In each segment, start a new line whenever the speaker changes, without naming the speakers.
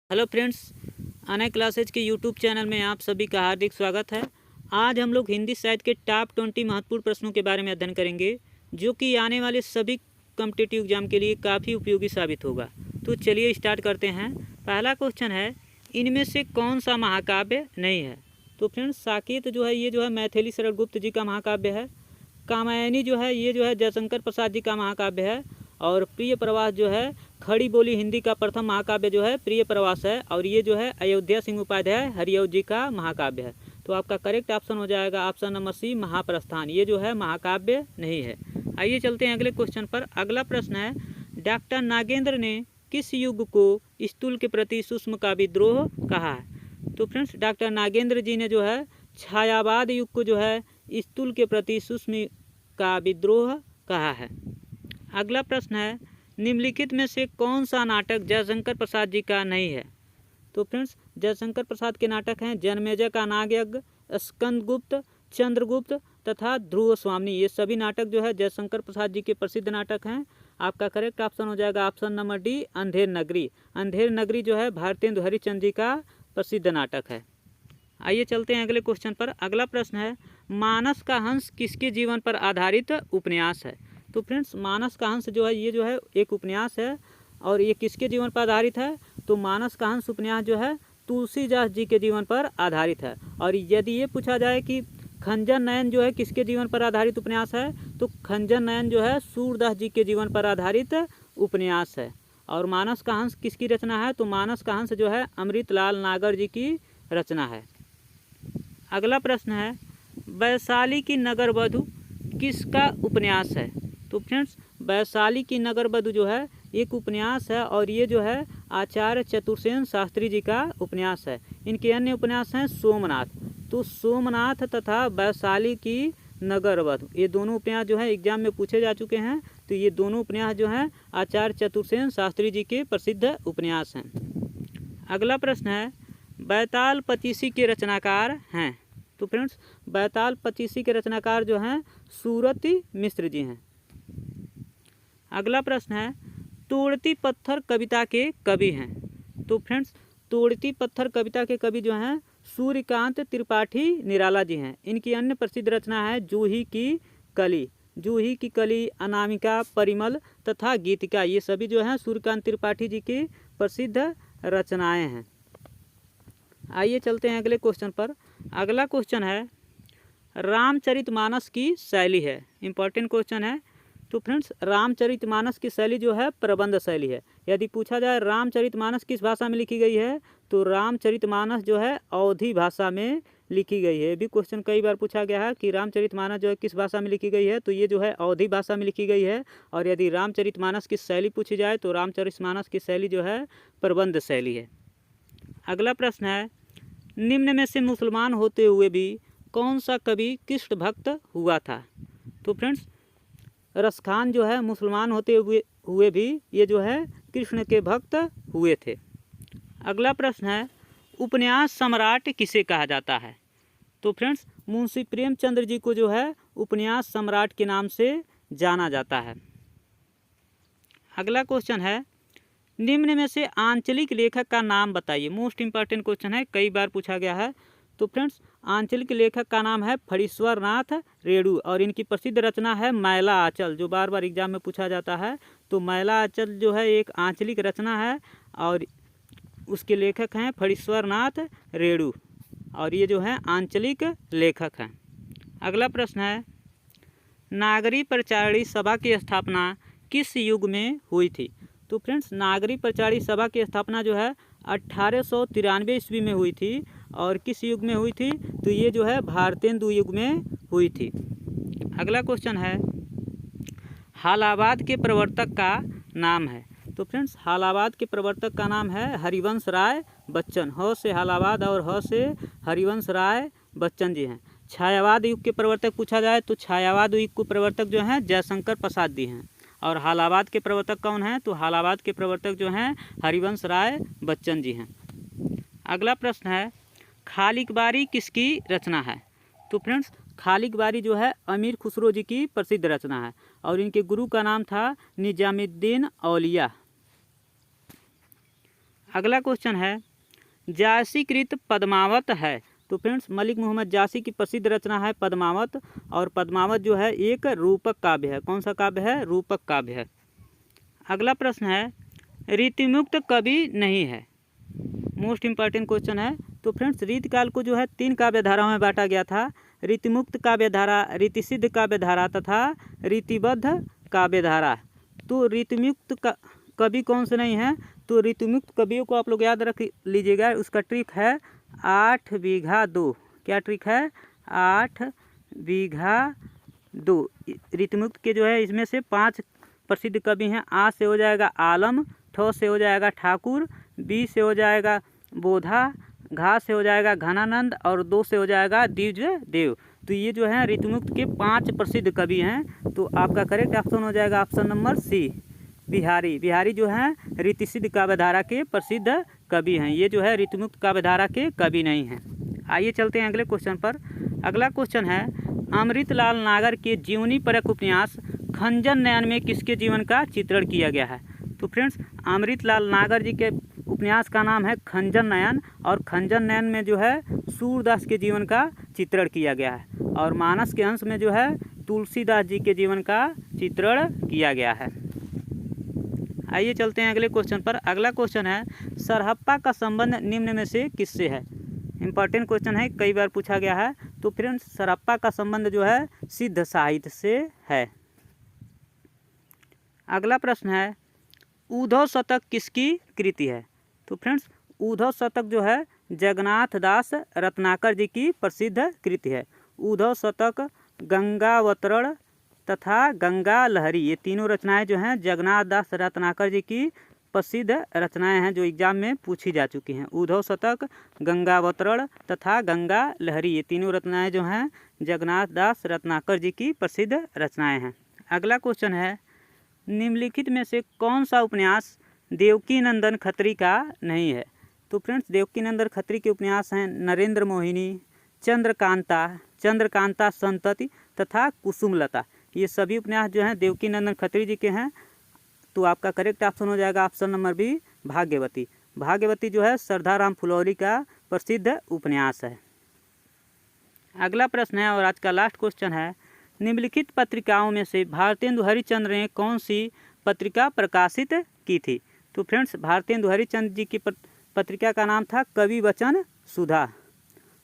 Hello friends, Anay classes के YouTube channel में आप सभी का हार्दिक स्वागत है। आज हम लोग हिंदी साहित्य के टॉप 20 महत्वपूर्ण प्रश्नों के बारे में अध्ययन करेंगे, जो कि आने वाले सभी कॉम्पिटिटिव एग्जाम के लिए काफ़ी उपयोगी साबित होगा। तो चलिए स्टार्ट करते हैं। पहला क्वेश्चन है, इनमें से कौन सा महाकाव्य नहीं है? तो फ्रेंड्स, साकेत जो है ये मैथिली शरण गुप्त जी का महाकाव्य है। कामायनी जो है ये जयशंकर प्रसाद जी का महाकाव्य है। और प्रिय प्रवास जो है खड़ी बोली हिंदी का प्रथम महाकाव्य जो है प्रिय प्रवास है। और ये जो है अयोध्या सिंह उपाध्याय हरिऔध जी का महाकाव्य है। तो आपका करेक्ट ऑप्शन हो जाएगा ऑप्शन नंबर सी, महाप्रस्थान। ये जो है महाकाव्य नहीं है। आइए चलते हैं अगले क्वेश्चन पर। अगला प्रश्न है, डॉक्टर नागेंद्र ने किस युग को स्थूल के प्रति सूक्ष्म का विद्रोह कहा है? तो फ्रेंड्स, डॉक्टर नागेंद्र जी ने जो है छायावाद युग को जो है स्थूल के प्रति सूक्ष्म का विद्रोह कहा है। अगला प्रश्न है, निम्नलिखित में से कौन सा नाटक जयशंकर प्रसाद जी का नहीं है? तो फ्रेंड्स, जयशंकर प्रसाद के नाटक हैं जन्मेजय का नागयज्ञ, स्कंदगुप्त, चंद्रगुप्त तथा ध्रुव स्वामिनी। ये सभी नाटक जो है जयशंकर प्रसाद जी के प्रसिद्ध नाटक हैं। आपका करेक्ट ऑप्शन हो जाएगा option number D, Andher Nagari. Andher Nagari जो है भारतेंदु हरिश्चंद्र जी का प्रसिद्ध नाटक है। आइए चलते हैं अगले क्वेश्चन पर। अगला प्रश्न है, मानस का हंस किसके जीवन पर आधारित उपन्यास है? तो फ्रेंड्स, मानस का हंस जो है ये एक उपन्यास है। और ये किसके जीवन पर आधारित है? तो मानस का हंस उपन्यास जो है तुलसीदास जी के जीवन पर आधारित है। और यदि ये पूछा जाए कि खंजर नयन जो है किसके जीवन पर आधारित उपन्यास है, तो खंजर नयन जो है सूरदास जी के जीवन पर आधारित उपन्यास है। और मानस का हंस किसकी रचना है? तो मानस का हंस जो है अमृतलाल नागर जी की रचना है। अगला प्रश्न है, वैशाली की नगर वधु किसका उपन्यास है? तो फ्रेंड्स, वैशाली की नगर वधु जो है एक उपन्यास है। और ये जो है आचार्य चतुर्सेन शास्त्री जी का उपन्यास है। इनके अन्य उपन्यास हैं सोमनाथ। तो सोमनाथ तथा वैशाली की नगर वधु, ये दोनों उपन्यास जो है एग्जाम में पूछे जा चुके हैं। तो ये दोनों उपन्यास जो हैं आचार्य चतुर्सेन शास्त्री जी के प्रसिद्ध उपन्यास हैं। अगला प्रश्न है, बैताल पचीसी के रचनाकार हैं? तो फ्रेंड्स, बैताल पचीसी के रचनाकार जो हैं सूरती मिश्र जी हैं। अगला प्रश्न है, तोड़ती पत्थर कविता के कवि हैं? तो फ्रेंड्स, तोड़ती पत्थर कविता के कवि जो हैं सूर्यकांत त्रिपाठी निराला जी हैं। इनकी अन्य प्रसिद्ध रचना है जूही की कली। जूही की कली, अनामिका, परिमल तथा गीतिका, ये सभी जो हैं सूर्यकांत त्रिपाठी जी की प्रसिद्ध रचनाएं हैं। आइए चलते हैं अगले क्वेश्चन पर। अगला क्वेश्चन है, रामचरितमानस की शैली है। इंपॉर्टेंट क्वेश्चन है। तो फ्रेंड्स, रामचरितमानस की शैली जो है प्रबंध शैली है। यदि पूछा जाए रामचरितमानस किस भाषा में लिखी गई है, तो रामचरितमानस जो है अवधी भाषा में लिखी गई है। भी क्वेश्चन कई बार पूछा गया है कि रामचरितमानस जो है किस भाषा में लिखी गई है, तो ये जो है अवधी भाषा में लिखी गई है। और यदि रामचरितमानस की शैली पूछी जाए तो रामचरितमानस की शैली जो है प्रबंध शैली है। अगला प्रश्न है, निम्न में से मुसलमान होते हुए भी कौन सा कवि कृष्ण भक्त हुआ था? तो फ्रेंड्स, रसखान जो है मुसलमान होते हुए भी ये जो है कृष्ण के भक्त हुए थे। अगला प्रश्न है, उपन्यास सम्राट किसे कहा जाता है? तो फ्रेंड्स, मुंशी प्रेमचंद्र जी को जो है उपन्यास सम्राट के नाम से जाना जाता है। अगला क्वेश्चन है, निम्न में से आंचलिक लेखक का नाम बताइए। मोस्ट इंपॉर्टेंट क्वेश्चन है, कई बार पूछा गया है। तो फ्रेंड्स, आंचलिक लेखक का नाम है फणीश्वर नाथ रेणु। और इनकी प्रसिद्ध रचना है मैला आंचल, जो बार बार एग्जाम में पूछा जाता है। तो मैला आंचल जो है एक आंचलिक रचना है और उसके लेखक हैं फणीश्वर नाथ रेणु। और ये जो है आंचलिक लेखक हैं। अगला प्रश्न है, नागरी प्रचारिणी सभा की स्थापना किस युग में हुई थी? तो फ्रेंड्स, नागरी प्रचारिणी सभा की स्थापना जो है 1893 ईस्वी में हुई थी। और किस युग में हुई थी? तो ये जो है भारतेंदु युग में हुई थी। अगला क्वेश्चन है, हालाबाद के प्रवर्तक का नाम है? तो फ्रेंड्स, हालाबाद के प्रवर्तक का नाम है हरिवंश राय बच्चन। ह से हालाबाद और ह से हरिवंश राय बच्चन जी हैं। छायावाद युग के प्रवर्तक पूछा जाए तो छायावाद युग के प्रवर्तक जो हैं जयशंकर प्रसाद जी हैं। और हालाबाद के प्रवर्तक कौन हैं? तो हालाबाद के प्रवर्तक जो हैं हरिवंश राय बच्चन जी हैं। अगला प्रश्न है, खालिकबारी किसकी रचना है? तो फ्रेंड्स, खालिकबारी जो है अमीर खुसरो जी की प्रसिद्ध रचना है। और इनके गुरु का नाम था निजामुद्दीन औलिया। अगला क्वेश्चन है जासीकृत पद्मावत है। तो फ्रेंड्स मलिक मोहम्मद जासी की प्रसिद्ध रचना है पद्मावत, और पद्मावत जो है एक रूपक काव्य है। कौन सा काव्य है? रूपक काव्य है। अगला प्रश्न है रीतिमुक्त कवि नहीं है। मोस्ट इम्पॉर्टेंट क्वेश्चन है। तो फ्रेंड्स रीतिकाल को जो है 3 काव्य धाराओं में बांटा गया था। रीतिमुक्त काव्य धारा, रीतिसिद्ध काव्य धारा तथा रीतिबद्ध काव्य धारा। तो रीतिमुक्त कवि कौन से नहीं है? तो रीतिमुक्त कवियों को आप लोग याद रख लीजिएगा। उसका ट्रिक है 8 बीघा 2। क्या ट्रिक है? 8 बीघा 2। रीतिमुक्त के जो है इसमें से 5 प्रसिद्ध कवि हैं। आ से हो जाएगा आलम, ठ से हो जाएगा ठाकुर, बी से हो जाएगा बोधा, घा से हो जाएगा घनानंद और 2 से हो जाएगा द्विज देव। तो ये जो है रीतिमुक्त के 5 प्रसिद्ध कवि हैं। तो आपका करेक्ट ऑप्शन हो जाएगा option number c, Bihari. Bihari जो है रीतिसिद्ध काव्यधारा के प्रसिद्ध कवि हैं। ये जो है रीतिमुक्त काव्यधारा के कवि नहीं हैं। आइए चलते हैं अगले क्वेश्चन पर। अगला क्वेश्चन है अमृतलाल नागर के जीवनी परक उपन्यास खंजन नयन में किसके जीवन का चित्रण किया गया है? तो फ्रेंड्स अमृतलाल नागर जी के उपन्यास का नाम है खंजन नयन, और खंजन नयन में जो है सूरदास के जीवन का चित्रण किया गया है, और मानस के अंश में जो है तुलसीदास जी के जीवन का चित्रण किया गया है। आइए चलते हैं अगले क्वेश्चन पर। अगला क्वेश्चन है सरहप्पा का संबंध निम्न में से किससे है? इंपॉर्टेंट क्वेश्चन है, कई बार पूछा गया है। तो फ्रेंड्स सरहप्पा का संबंध जो है सिद्ध साहित्य से है। अगला प्रश्न है उद्धव शतक किसकी कृति है? तो फ्रेंड्स उद्धव शतक जो है जगन्नाथ दास रत्नाकर जी की प्रसिद्ध कृति है। उद्धव शतक, गंगावतरण तथा गंगा लहरी, ये तीनों रचनाएं जो हैं जगन्नाथ दास रत्नाकर जी की प्रसिद्ध रचनाएं हैं जो एग्जाम में पूछी जा चुकी हैं। उद्धव शतक, गंगावतरण तथा गंगा लहरी, ये तीनों रचनाएं जो हैं जगन्नाथ दास रत्नाकर जी की प्रसिद्ध रचनाएं हैं। अगला क्वेश्चन है निम्नलिखित में से कौन सा उपन्यास देवकी नंदन खत्री का नहीं है? तो फ्रेंड्स देवकी नंदन खत्री के उपन्यास हैं नरेंद्र मोहिनी, चंद्रकांता, चंद्रकांता संतति तथा कुसुमलता। ये सभी उपन्यास जो हैं देवकी नंदन खत्री जी के हैं। तो आपका करेक्ट ऑप्शन हो जाएगा ऑप्शन नंबर बी, भाग्यवती। भाग्यवती जो है सरदाराम फुलौरी का प्रसिद्ध उपन्यास है। अगला प्रश्न है और आज का लास्ट क्वेश्चन है निम्नलिखित पत्रिकाओं में से भारतेंदु हरिश्चंद्र ने कौन सी पत्रिका प्रकाशित की थी? तो फ्रेंड्स भारतेंदु हरिश्चंद्र जी की पत्रिका का नाम था कवि वचन सुधा।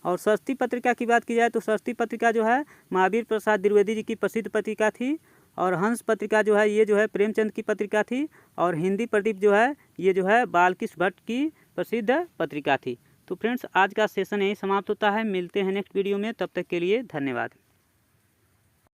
और सरस्वती पत्रिका की बात की जाए तो सरस्वती पत्रिका जो है महावीर प्रसाद द्विवेदी जी की प्रसिद्ध पत्रिका थी। और हंस पत्रिका जो है ये जो है प्रेमचंद की पत्रिका थी। और हिंदी प्रदीप जो है ये जो है बालकृष्ण भट्ट की प्रसिद्ध पत्रिका थी। तो फ्रेंड्स आज का सेशन यही समाप्त होता है। मिलते हैं नेक्स्ट वीडियो में, तब तक के लिए धन्यवाद।